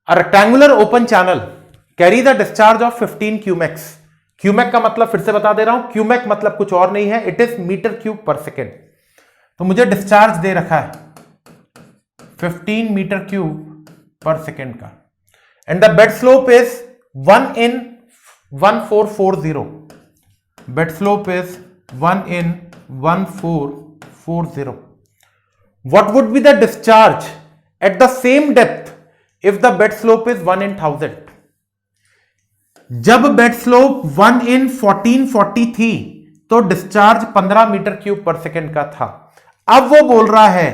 A rectangular open channel carry the discharge of 15 cumecs. Cumec का मतलब फिर से बता दे रहा हूं, क्यूमेक मतलब कुछ और नहीं है, it is metre cube per second. तो मुझे डिस्चार्ज दे रखा है 15 मीटर क्यूब पर सेकेंड का, and the bed slope is 1 in 1440. Bed slope is 1 in 1440. What would be the discharge at the same depth if the bed slope is 1 in 1000? जब bed slope 1 in 1440 थी तो discharge 15 metre cube per second का था। अब वो बोल रहा है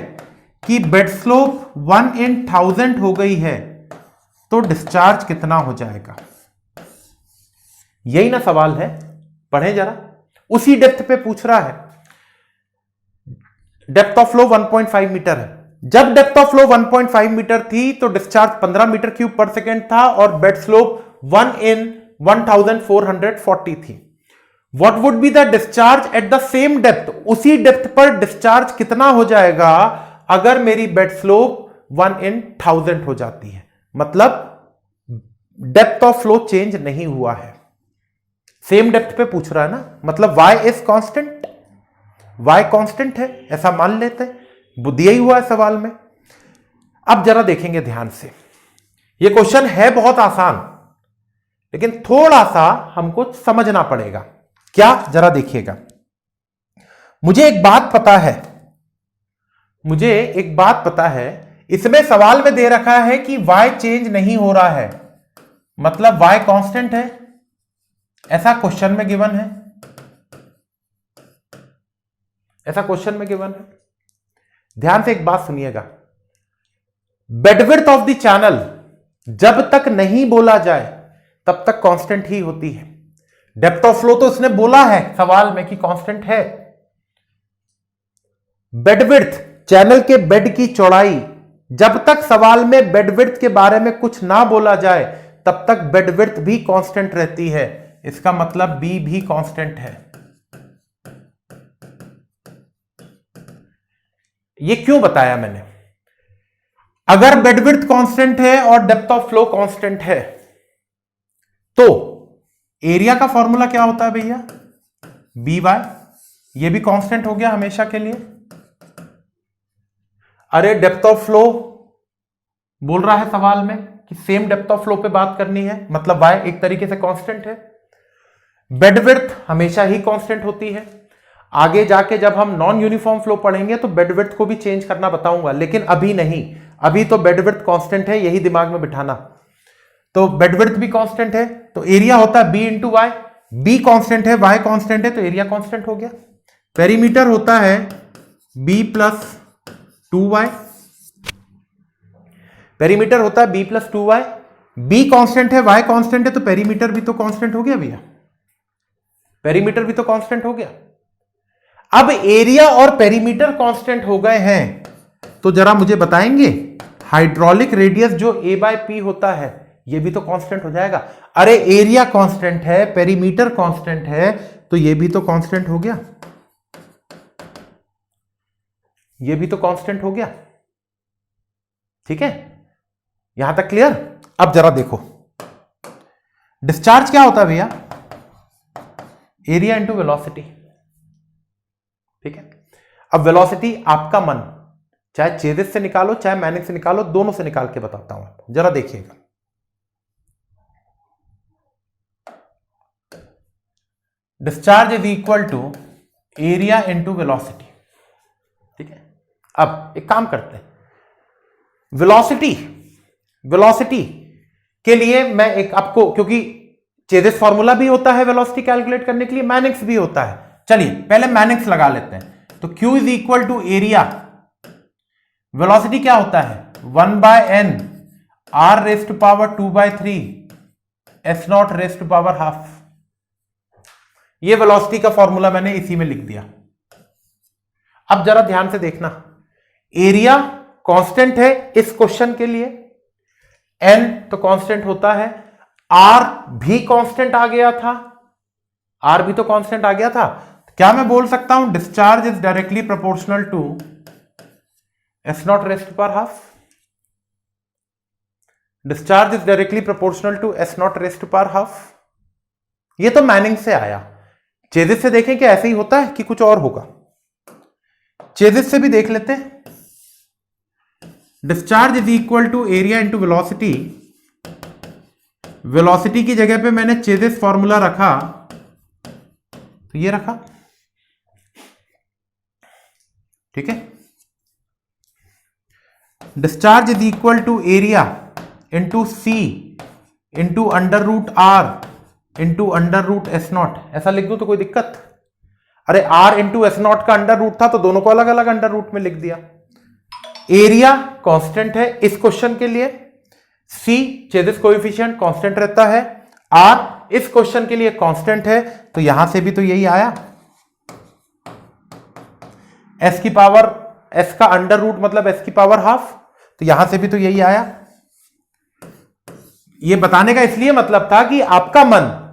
कि बेड स्लोप 1 in 1000 हो गई है तो डिस्चार्ज कितना हो जाएगा। यही ना सवाल है, पढ़ें जरा। उसी डेप्थ पे पूछ रहा है, डेप्थ ऑफ फ्लो 1.5 मीटर है। जब डेप्थ ऑफ फ्लो 1.5 मीटर थी तो discharge 15 metre cube per second था और बेड स्लोप 1 in 1440 थी। What would be the discharge at the same depth, उसी डेप्थ पर डिस्चार्ज कितना हो जाएगा अगर मेरी बेड स्लोप 1 in 1000 हो जाती है। मतलब डेप्थ ऑफ फ्लो चेंज नहीं हुआ है, सेम डेप्थ पे पूछ रहा है ना, मतलब y is constant, y constant है ऐसा मान लेते हैं, दिया ही हुआ है सवाल में। अब जरा देखेंगे ध्यान से, यह क्वेश्चन है बहुत आसान लेकिन थोड़ा सा हमको समझना पड़ेगा। क्या, जरा देखिएगा। मुझे एक बात पता है, इसमें सवाल में दे रखा है कि y चेंज नहीं हो रहा है, मतलब y कांस्टेंट है, ऐसा क्वेश्चन में गिवन है, ध्यान से एक बात सुनिएगा। बेडविड्थ ऑफ द चैनल जब तक नहीं बोला जाए तब तक कांस्टेंट ही होती है। डेप्थ ऑफ फ्लो तो उसने बोला है सवाल में कि कांस्टेंट है। बेडविड्थ, चैनल के बेड की चौड़ाई, जब तक सवाल में बेडविड्थ के बारे में कुछ ना बोला जाए तब तक बेडविड्थ भी कांस्टेंट रहती है। इसका मतलब बी भी कांस्टेंट है। ये क्यों बताया मैंने? अगर बेडविड्थ कांस्टेंट है और डेप्थ ऑफ फ्लो कांस्टेंट है तो एरिया का फॉर्मूला क्या होता है भैया? B Y. ये भी कांस्टेंट हो गया हमेशा के लिए। अरे डेप्थ ऑफ फ्लो बोल रहा है सवाल में कि सेम डेप्थ ऑफ फ्लो पे बात करनी है, मतलब y एक तरीके से कांस्टेंट है। बेडविड्थ हमेशा ही कांस्टेंट होती है। आगे जाके जब हम नॉन यूनिफॉर्म फ्लो पढ़ेंगे तो बेडविड्थ को भी चेंज करना बताऊंगा, लेकिन अभी नहीं, अभी तो बेडविड्थ कांस्टेंट है, यही दिमाग में बिठाना। तो बेडविड्थ भी कांस्टेंट है तो एरिया होता है B into Y. B constant है, वाई कांस्टेंट है तो एरिया कांस्टेंट हो गया। पेरीमीटर होता है बी प्लस 2y, पेरीमीटर होता है B plus 2y। B constant है, वाई कांस्टेंट है तो पेरीमीटर भी तो कांस्टेंट हो गया भैया, पेरीमीटर भी तो कांस्टेंट हो गया। अब एरिया और पेरीमीटर कांस्टेंट हो गए हैं तो जरा मुझे बताएंगे हाइड्रोलिक रेडियस जो a बाय पी होता है ये भी तो कांस्टेंट हो जाएगा। अरे एरिया कांस्टेंट है, पेरीमीटर कांस्टेंट है तो ये भी तो कांस्टेंट हो गया, ये भी तो कांस्टेंट हो गया। ठीक है, यहां तक क्लियर? अब जरा देखो, डिस्चार्ज क्या होता है भैया? Area into velocity. ठीक है, अब वेलोसिटी आपका मन, चाहे चेजिस से निकालो चाहे मैनिक से निकालो, दोनों से निकाल के बताता हूं, जरा देखिएगा। Discharge is equal to area into velocity. ठीक है, अब एक काम करते हैं, वेलोसिटी के लिए मैं एक आपको, क्योंकि चेजिस फॉर्मूला भी होता है वेलोसिटी कैलकुलेट करने के लिए, मैनिक्स भी होता है, चलिए पहले मैनिक्स लगा लेते हैं। तो Q is equal to area, velocity क्या होता है 1 by n r raise to power 2/3 s not raise to power half. ये वेलोसिटी का फॉर्मूला मैंने इसी में लिख दिया। अब जरा ध्यान से देखना, एरिया कांस्टेंट है इस क्वेश्चन के लिए, n तो कांस्टेंट होता है, r भी कांस्टेंट आ गया था, r भी तो कांस्टेंट आ गया था। क्या मैं बोल सकता हूं discharge is directly proportional to s not raise to power half? Discharge is directly proportional to S not raise to power half. ये तो मैनिंग से आया। चेजिस से देखें कि ऐसे ही होता है कि कुछ और होगा। चेजिस से भी देख लेते हैं। Discharge is equal to area into velocity. Velocity की जगह पे मैंने चेजिस फॉर्मूला रखा, तो ये रखा, ठीक है। Discharge is equal to area into C into under root R into under root S not. ऐसा लिख दूं तो कोई दिक्कत? अरे आर इंटू एस नॉट का अंडर रूट था तो दोनों को अलग अलग अंडर रूट में लिख दिया। एरिया कांस्टेंट है इस क्वेश्चन के लिए, सी चेजिस कोएफिशिएंट कांस्टेंट रहता है, आर इस क्वेश्चन के लिए कांस्टेंट है, तो यहां से भी तो यही आया। एस की पावर, एस का अंडर रूट मतलब एस की पावर हाफ, तो यहां से भी तो यही आया। ये बताने का इसलिए मतलब था कि आपका मन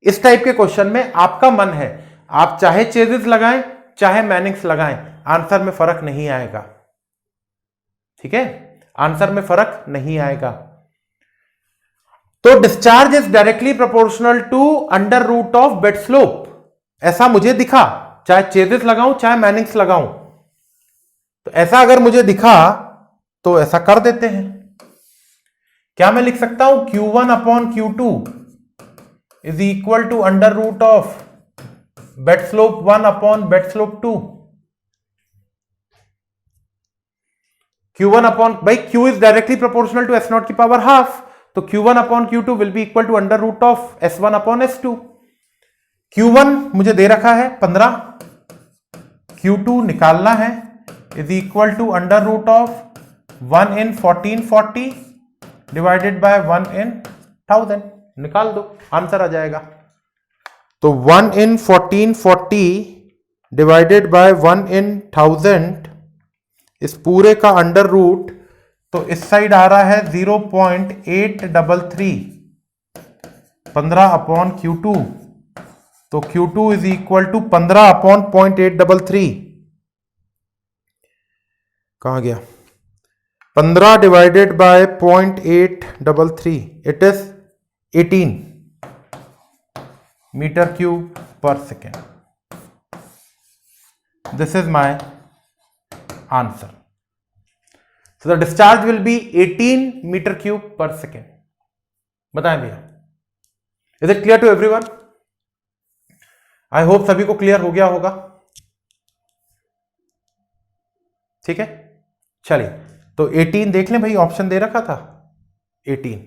इस टाइप के क्वेश्चन में, आपका मन है, आप चाहे चेजिस लगाएं चाहे मैनिंग्स लगाएं, आंसर में फर्क नहीं आएगा, ठीक है, आंसर में फर्क नहीं आएगा। तो discharge is directly proportional to under root of bed slope, ऐसा मुझे दिखा, चाहे चेजिस लगाऊं चाहे मैनिंग्स लगाऊं। तो ऐसा अगर मुझे दिखा तो ऐसा कर देते हैं। क्या मैं लिख सकता हूं Q1 upon Q2 is equal to under root of bed slope 1 upon bed slope 2। Q1 upon, भाई Q is directly proportional to S0 की पावर हाफ, तो Q1 upon Q2 will be equal to under root of S1 upon S2। Q1 मुझे दे रखा है 15, Q2 निकालना है, is equal to under root of 1 in 1440 divided by 1 in 1000। निकाल दो, answer आ जाएगा। तो 1 in 1440 डिवाइडेड बाय 1 in 1000, इस पूरे का अंडर रूट, तो इस साइड आ रहा है 0.833, 15 अपॉन Q2, तो Q2 is equal to 15 upon 0.833, कहां गया, 15 divided by 0.833, it is 18 meter cube per second. This is my answer. So the discharge will be 18 meter cube per second। बताएं भैया, is it clear to everyone? I hope सभी को clear हो गया होगा, ठीक है। चलिए, तो 18 देख लें भाई, ऑप्शन दे रखा था 18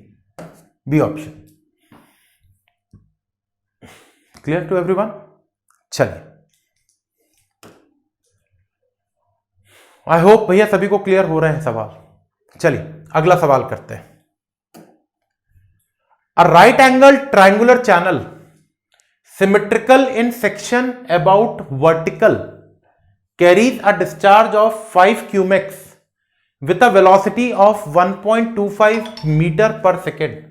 B option. Clear to everyone? चलिए, आई होप भैया सभी को क्लियर हो रहे हैं सवाल। चलिए अगला सवाल करते हैं। A right angle triangular channel symmetrical in section about vertical carries a discharge of 5 cumecs with a velocity of 1.25 meter per second.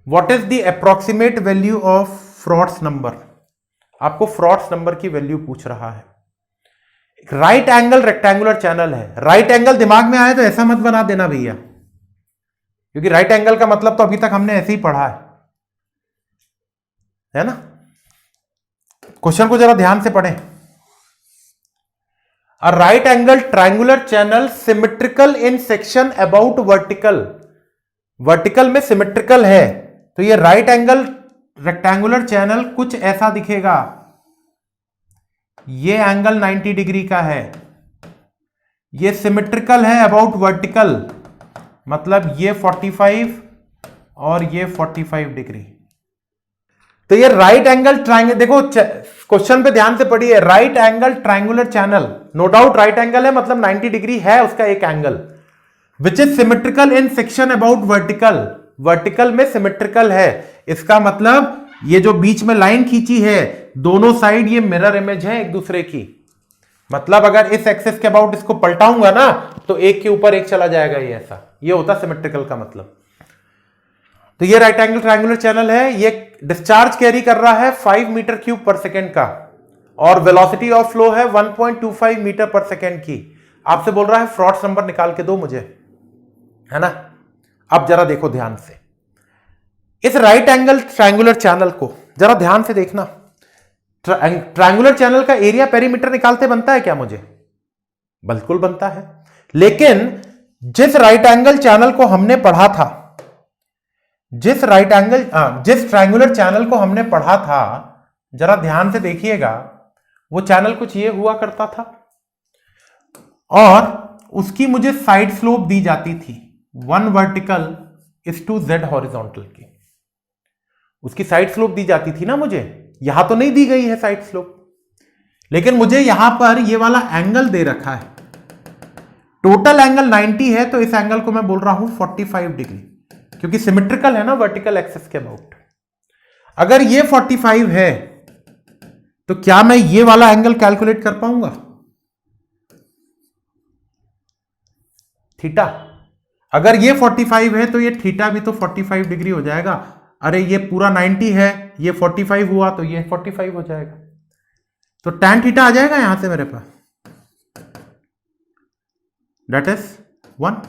What is the approximate value of Froude's number? आपको फ्रॉड्स नंबर की value पूछ रहा है। Right angle rectangular channel है। Right angle दिमाग में आए तो ऐसा मत बना देना भैया, क्योंकि राइट एंगल का मतलब तो अभी तक हमने ऐसे ही पढ़ा है ना। क्वेश्चन को जरा ध्यान से पढ़ें। अ right angle triangular channel symmetrical in section about vertical, vertical में सिमेट्रिकल है, तो ये राइट एंगल रेक्टेंगुलर चैनल कुछ ऐसा दिखेगा। ये एंगल 90 डिग्री का है, ये सिमेट्रिकल है अबाउट वर्टिकल, मतलब ये 45 और ये 45 डिग्री। तो ये राइट एंगल ट्रायंगल, देखो क्वेश्चन पे ध्यान से पढ़िए, right angle triangular channel, no doubt right angle है, मतलब 90 डिग्री है उसका एक angle, which is symmetrical in section about vertical, vertical में सिमेट्रिकल है। इसका मतलब ये जो बीच में लाइन खींची है, दोनों साइड ये मिरर इमेज है एक दूसरे की, मतलब अगर इस एक्सिस के अबाउट इसको पलटाऊंगा ना तो एक के ऊपर एक चला जाएगा, ये ऐसा, ये होता सिमेट्रिकल का मतलब। तो ये राइट एंगल ट्रायंगुलर चैनल है, ये डिस्चार्ज कैरी कर रहा है 5 मीटर क्यूब पर सेकेंड का, और वेलोसिटी ऑफ फ्लो है 1.25 मीटर पर सेकेंड की। आपसे बोल रहा है फ्रॉड्स नंबर निकाल के दो मुझे, है ना। अब जरा देखो ध्यान से, इस राइट एंगल ट्रायंगुलर चैनल को जरा ध्यान से देखना। ट्रायंगुलर चैनल का एरिया पेरीमीटर निकालते बनता है क्या मुझे? बिल्कुल बनता है। लेकिन जिस राइट एंगल चैनल को हमने पढ़ा था, जिस ट्रायंगुलर चैनल को हमने पढ़ा था, जरा ध्यान से देखिएगा, वो चैनल कुछ ये हुआ करता था और उसकी मुझे साइड स्लोप दी जाती थी 1 vertical is to z horizontal की। उसकी साइड स्लोप दी जाती थी ना मुझे, यहां तो नहीं दी गई है साइड स्लोप, लेकिन मुझे यहां पर ये वाला एंगल दे रखा है। टोटल एंगल 90 है, तो इस एंगल को मैं बोल रहा हूं 45 डिग्री, क्योंकि सिमेट्रिकल है ना वर्टिकल एक्सिस के अबाउट। अगर ये 45 है तो क्या मैं ये वाला एंगल कैलकुलेट कर पाऊंगा? थीटा। अगर ये 45 है तो ये थीटा भी तो 45 डिग्री हो जाएगा। अरे ये पूरा 90 है, ये 45 हुआ तो ये 45 हो जाएगा, तो tan थीटा आ जाएगा यहां से मेरे पास, दैट इज 1।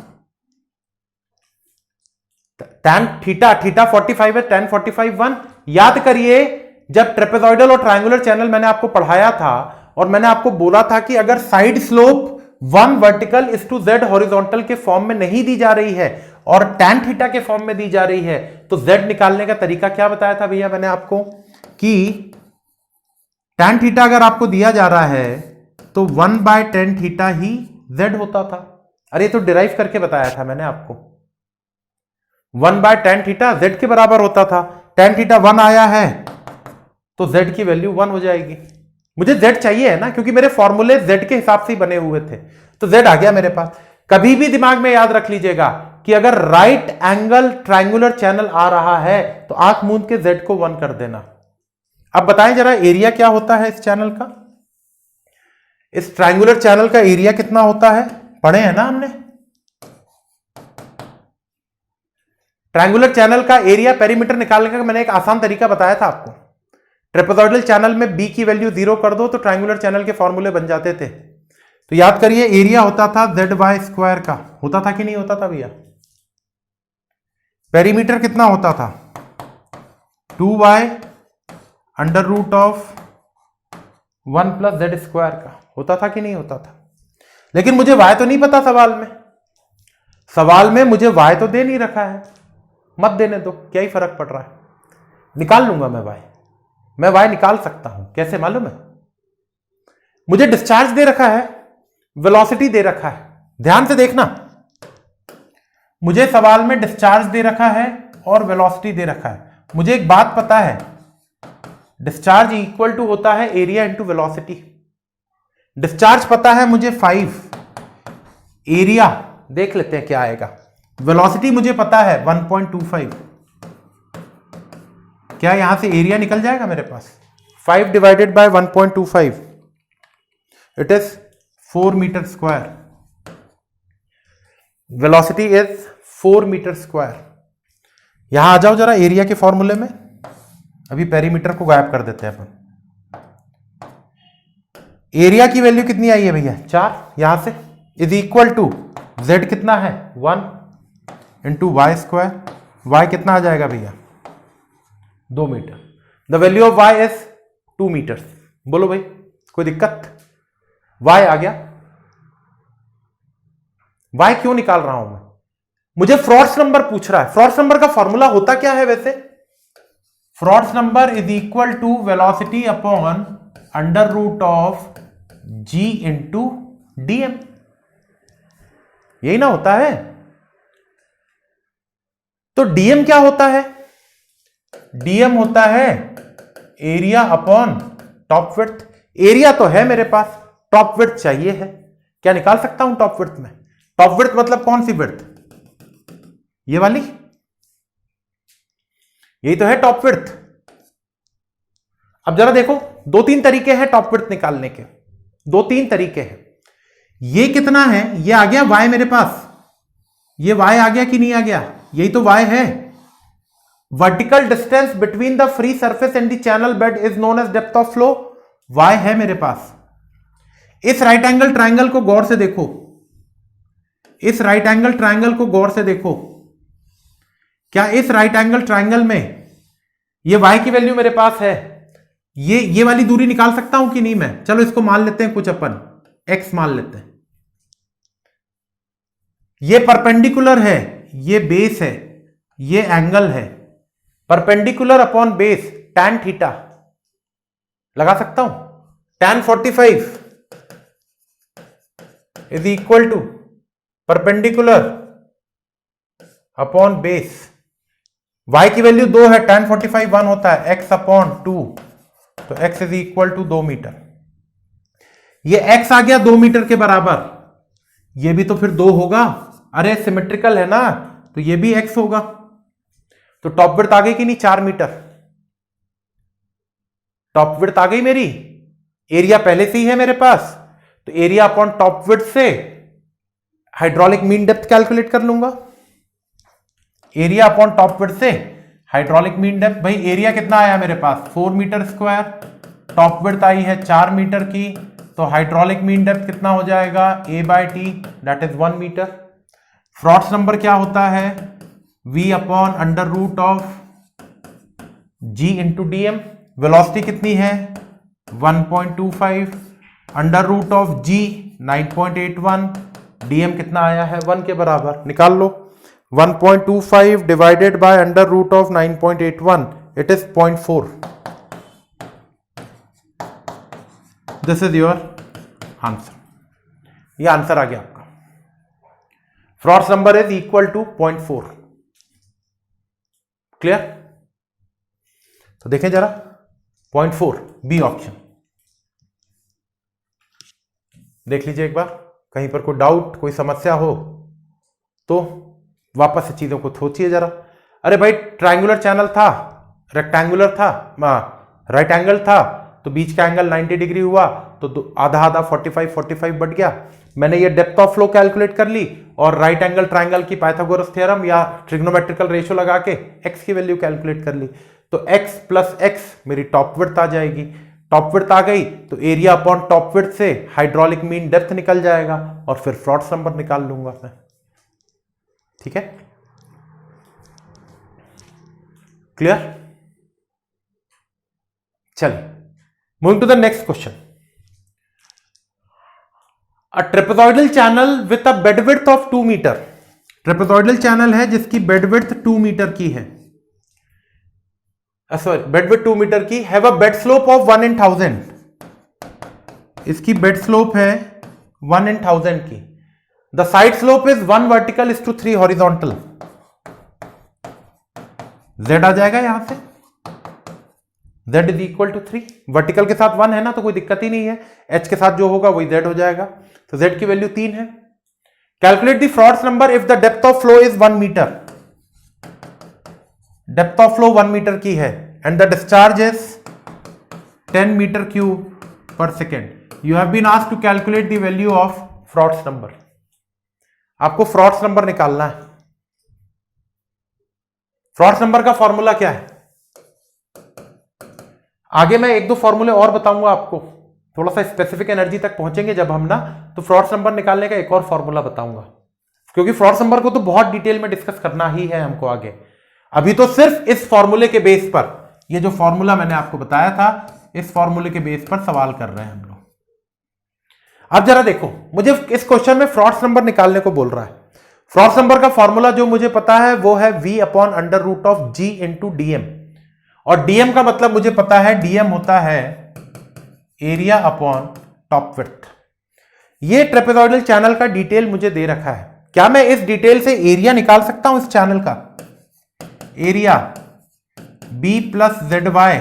tan थीटा 45 है, tan 45 1। याद करिए, जब ट्रेपेजॉइडल और ट्रायंगुलर चैनल मैंने आपको पढ़ाया था और मैंने आपको बोला था कि अगर side slope 1 vertical is to z horizontal के फॉर्म में नहीं दी जा रही है और tan थीटा के फॉर्म में दी जा रही है, तो z निकालने का तरीका क्या बताया था भैया मैंने आपको, कि tan थीटा अगर आपको दिया जा रहा है तो 1/tan थीटा ही z होता था। अरे तो डिराइव करके बताया था मैंने आपको, 1/tan थीटा z के बराबर होता था। tan थीटा 1 आया है तो z की वैल्यू 1 हो जाएगी। मुझे z चाहिए है ना, क्योंकि मेरे फॉर्मूले z के हिसाब से ही बने हुए थे, तो z आ गया मेरे पास। कभी भी दिमाग में याद रख लीजिएगा कि अगर राइट एंगल ट्रायंगुलर चैनल आ रहा है तो आंख मूंद के z को 1 कर देना। अब बताएं जरा एरिया क्या होता है इस चैनल का, इस ट्रायंगुलर चैनल का एरिया कितना होता है, पढ़े हैं ना हमने। ट्रायंगुलर चैनल का एरिया पेरीमीटर निकालने का मैंने एक आसान तरीका बताया था आपको। ट्रेपेजॉइडल चैनल में b की वैल्यू 0 कर दो तो ट्रायंगुलर चैनल के फॉर्मूले बन जाते थे। तो याद करिए, एरिया होता था ZY² का, होता था कि नहीं होता था भैया? पेरीमीटर कितना होता था? 2y √1 + z² का, होता था कि नहीं होता था? लेकिन मुझे y तो नहीं पता सवाल में मुझे y तो दे नहीं रखा है। मत देने दो, क्या ही फर्क पड़ रहा है, निकाल लूंगा मैं y निकाल सकता हूं। कैसे मालूम है? मुझे डिस्चार्ज दे रखा है, वेलोसिटी दे रखा है, ध्यान से देखना, मुझे सवाल में डिस्चार्ज दे रखा है और वेलोसिटी दे रखा है। मुझे एक बात पता है, डिस्चार्ज इक्वल टू होता है एरिया इंटू वेलोसिटी। डिस्चार्ज पता है मुझे 5, एरिया देख लेते हैं क्या आएगा। वेलोसिटी मुझे पता है 1.25, क्या यहां से एरिया निकल जाएगा मेरे पास? 5 divided by 1.25, it is 4 metre square. Velocity is 4 metre square. यहां आ जाओ जरा एरिया के फॉर्मूले में, अभी पेरीमीटर को गायब कर देते हैं अपन। एरिया की वैल्यू कितनी आई है भैया? 4, यहां से इज इक्वल टू z कितना है? 1 इंटू y²। y कितना आ जाएगा भैया? 2 metre. The value of y is 2 metre. बोलो भाई, कोई दिक्कत? y आ गया। y क्यों निकाल रहा हूं मैं? मुझे फ्रॉड्स नंबर पूछ रहा है। फ्रॉड्स नंबर का फॉर्मूला होता क्या है वैसे? Froude's number is equal to velocity upon √of g into dm, यही ना होता है? तो dm क्या होता है? dm होता है area upon top width. Area तो है मेरे पास, टॉप विड्थ चाहिए है। क्या निकाल सकता हूं टॉप विड्थ में? टॉप विड्थ मतलब कौन सी विड्थ? ये वाली, यही तो है टॉप विड्थ। अब जरा देखो, 2-3 तरीके हैं टॉप विड्थ निकालने के, 2-3 तरीके हैं। ये कितना है? ये आ गया y मेरे पास, ये y आ गया कि नहीं आ गया? यही तो y है। Vertical distance between the free surface and the channel bed is known as depth of flow, y है मेरे पास। इस राइट एंगल ट्रायंगल को गौर से देखो, इस राइट एंगल ट्रायंगल को गौर से देखो, क्या इस राइट एंगल ट्राइंगल में ये y की वैल्यू मेरे पास है, ये वाली दूरी निकाल सकता हूं कि नहीं मैं? चलो इसको मान लेते हैं कुछ अपन x मान लेते हैं। ये परपेंडिकुलर है, ये बेस है, ये एंगल है, perpendicular upon base tan theta लगा सकता हूं। tan 45 is equal to perpendicular upon base, y की वैल्यू 2 है, tan 45 1 होता है, x अपॉन 2, तो x is equal to 2 metre. ये x आ गया 2 मीटर के बराबर, ये भी तो फिर 2 होगा, अरे सिमेट्रिकल है ना, तो ये भी x होगा। तो टॉप विड्थ आ गई कि नहीं? 4 मीटर टॉप विड्थ आ गई मेरी। एरिया पहले से ही है मेरे पास, तो एरिया अपॉन टॉप विड्थ से हाइड्रोलिक मीन डेप्थ कैलकुलेट कर लूंगा। एरिया अपॉन टॉप विड्थ से हाइड्रोलिक मीन डेप्थ, भाई एरिया कितना आया मेरे पास? 4 मीटर स्क्वायर, टॉप विड्थ आई है 4 मीटर की, तो हाइड्रोलिक मीन डेप्थ कितना हो जाएगा? A/T that is 1 metre. Froude's number क्या होता है? V upon under root of G into DM। Velocity कितनी है? 1.25, under root of G 9.81, DM कितना आया है? 1 के बराबर। निकाल लो, 1.25 divided by under root of 9.81, it is 0.4। This is your answer. ये आंसर आ गया आपका। Froude's number is equal to 0.4। Clear? तो देखें जरा, 0.4 बी ऑप्शन देख लीजिए एक बार। कहीं पर कोई डाउट, कोई समस्या हो तो वापस से चीजों को सोचिए जरा। अरे भाई ट्रायंगुलर चैनल था, रेक्टेंगुलर था, राइट एंगल था, तो बीच का एंगल 90 डिग्री हुआ, तो आधा आधा 45 बढ़ गया। मैंने ये डेप्थ ऑफ फ्लो कैलकुलेट कर ली और राइट एंगल ट्रायंगल की पाइथागोरस थ्योरम या ट्रिग्नोमेट्रिकल रेशियो लगा के x की वैल्यू कैलकुलेट कर ली, तो x प्लस x मेरी टॉप विड्थ आ जाएगी। टॉप विड्थ आ गई तो एरिया अपॉन टॉप विड्थ से हाइड्रोलिक मीन डेप्थ निकल जाएगा और फिर फ्रॉड्स नंबर निकाल लूंगा मैं। ठीक है? क्लियर? चलिए, moving to the next question. A trapezoidal channel with a bed width of 2 metre. Trapezoidal channel है जिसकी बेड विड्थ 2 मीटर की है, सॉरी बेड विड्थ 2 मीटर की, have a bed slope of 1 in 1000। इसकी बेड स्लोप है 1 in 1000 की। The side slope is 1 vertical is to 3 horizontal. z आ जाएगा यहां से, z is equal to 3। Vertical के साथ 1 है ना, तो कोई दिक्कत ही नहीं है, h के साथ जो होगा वही z हो जाएगा, तो z की वैल्यू 3 है। Calculate the Froude's number if the depth of flow is 1 meter. Depth of flow 1 meter की है and the discharge is 10 meter cube per second. You have been asked to calculate the value of Froude's number. आपको Froude's number निकालना है। Frauds number का formula क्या है? आगे मैं 1-2 फॉर्मूले और बताऊंगा आपको, थोड़ा सा स्पेसिफिक एनर्जी तक पहुंचेंगे जब हम ना, तो फ्रॉड्स नंबर निकालने का एक और फॉर्मूला बताऊंगा, क्योंकि फ्रॉड्स नंबर को तो बहुत डिटेल में डिस्कस करना ही है हमको आगे। अभी तो सिर्फ इस फॉर्मूले के बेस पर, ये जो फॉर्मूला मैंने आपको बताया था, इस फॉर्मूले के बेस पर सवाल कर रहे हैं हम लोग। अब जरा देखो, मुझे इस क्वेश्चन में फ्रॉड्स नंबर निकालने को बोल रहा है। फ्रॉड्स नंबर का फॉर्मूला जो मुझे पता है वो है v upon under root of g into dm, और dm का मतलब मुझे पता है, dm होता है एरिया अपॉन टॉप विड्थ। ये ट्रेपेजॉइडल चैनल का डिटेल मुझे दे रखा है। क्या मैं इस डिटेल से एरिया निकाल सकता हूं इस चैनल का? Area b plus Z Y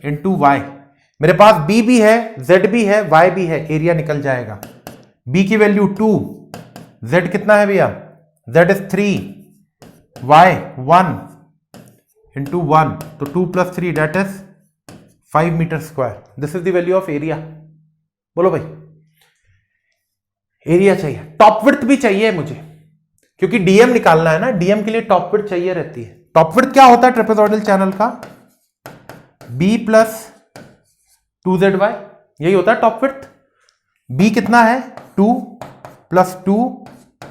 into Y, मेरे पास b भी है, z भी है, y भी है, एरिया निकल जाएगा। b की वैल्यू 2, z कितना है भैया? z इज 3, y 1 इंटू 1, तो 2 plus 3 that is 5 metre square. This is the value of area. बोलो भाई, एरिया चाहिए, टॉप विड्थ भी चाहिए मुझे, क्योंकि डीएम निकालना है ना, डीएम के लिए टॉप विड्थ चाहिए रहती है। टॉप विड्थ क्या होता है ट्रेपेजॉइडल चैनल का? b प्लस 2zy, यही होता है टॉप विड्थ। b कितना है? 2 प्लस 2,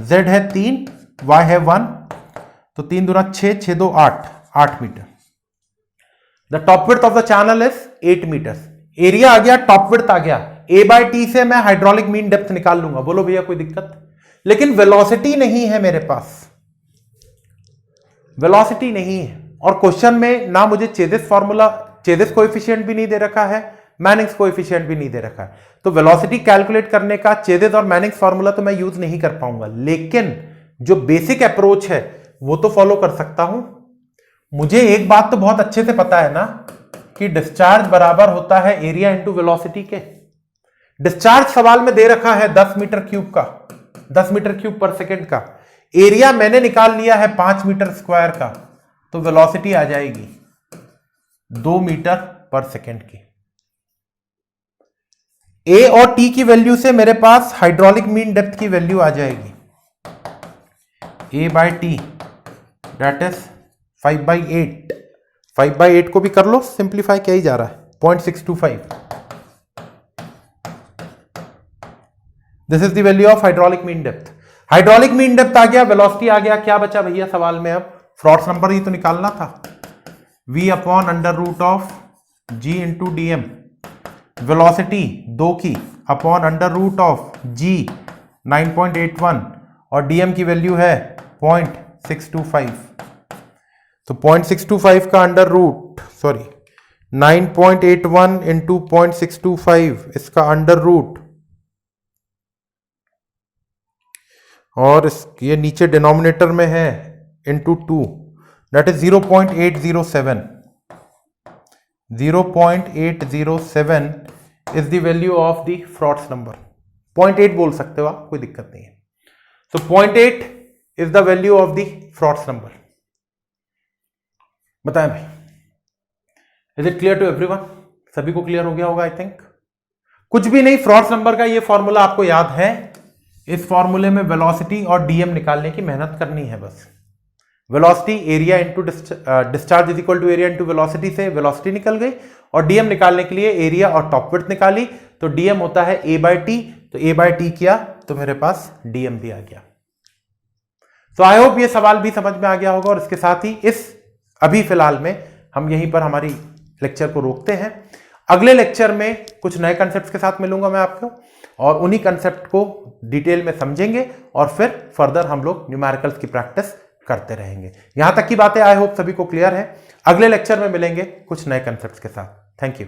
z है 3, y है 1, तो 3 दूना 6, 6 2 8, 8 meter. The top width of the channel is 8 meter. Area आ गया, टॉप विड्थ आ गया, A/T से मैं हाइड्रोलिक मीन डेप्थ निकाल लूंगा। बोलो भैया कोई दिक्कत? लेकिन वेलोसिटी नहीं है मेरे पास, वेलोसिटी नहीं है। और क्वेश्चन में ना मुझे चेजिस फॉर्मूला, चेजिस कोएफिशिएंट भी नहीं दे रखा है, मैनिंग्स कोएफिशिएंट भी नहीं दे रखा है। तो वेलोसिटी कैलकुलेट करने का चेजिस और मैनिंग्स फॉर्मूला तो मैं यूज नहीं कर पाऊंगा, लेकिन जो बेसिक अप्रोच है वो तो फॉलो कर सकता हूं। मुझे एक बात तो बहुत अच्छे से पता है ना कि डिस्चार्ज बराबर होता है एरिया इंटू वेलोसिटी के। डिस्चार्ज सवाल में दे रखा है 10 मीटर क्यूब का, 10 मीटर क्यूब पर सेकेंड का। एरिया मैंने निकाल लिया है 5 मीटर स्क्वायर का, तो वेलोसिटी आ जाएगी 2 मीटर पर सेकेंड की। ए और टी की वैल्यू से मेरे पास हाइड्रोलिक मीन डेप्थ की वैल्यू आ जाएगी A/T दैट इज 5/8। 5/8 को भी कर लो सिंप्लीफाई, क्या ही जा रहा है, 0.625। This is the value of hydraulic mean depth. Hydraulic mean depth आ गया, वेलोसिटी आ गया, क्या बचा भैया सवाल में? अब फ्रॉड्स नंबर ही तो निकालना था। V/√G इंटू DM, वेलोसिटी 2 की अपॉन√G 9.81 और DM की वैल्यू है 0.625। तो 0.625 का √, 9.81 इंटू 0.625, इसका √ और ये नीचे डिनोमिनेटर में है into 2, that is 0.807। 0.807 is the value of the Froude's number. 0.8 बोल सकते हो आप, कोई दिक्कत नहीं है। So 0.8 is the value of the Froude's number. बताएं भाई, is it clear to everyone? सभी को क्लियर हो गया होगा आई थिंक। कुछ भी नहीं, फ्रॉड्स नंबर का ये फॉर्मूला आपको याद है। इस फॉर्मूले में वेलोसिटी और डीएम निकालने की मेहनत करनी है बस। Velocity area into discharge is equal to area into velocity से वेलोसिटी निकल गई, और डीएम निकालने के लिए एरिया और टॉप विड्थ निकाली, तो डीएम होता है A/T, तो A/T किया तो मेरे पास डीएम भी आ गया। तो आई होप ये सवाल भी समझ में आ गया होगा, और इसके साथ ही इस अभी फिलहाल में हम यहीं पर हमारी लेक्चर को रोकते हैं। अगले लेक्चर में कुछ नए कंसेप्ट के साथ मिलूंगा मैं आपको, और उन्हीं कंसेप्ट को डिटेल में समझेंगे, और फिर फर्दर हम लोग न्यूमेरिकल्स की प्रैक्टिस करते रहेंगे। यहां तक की बातें आई होप सभी को क्लियर है। अगले लेक्चर में मिलेंगे कुछ नए कंसेप्ट्स के साथ। Thank you.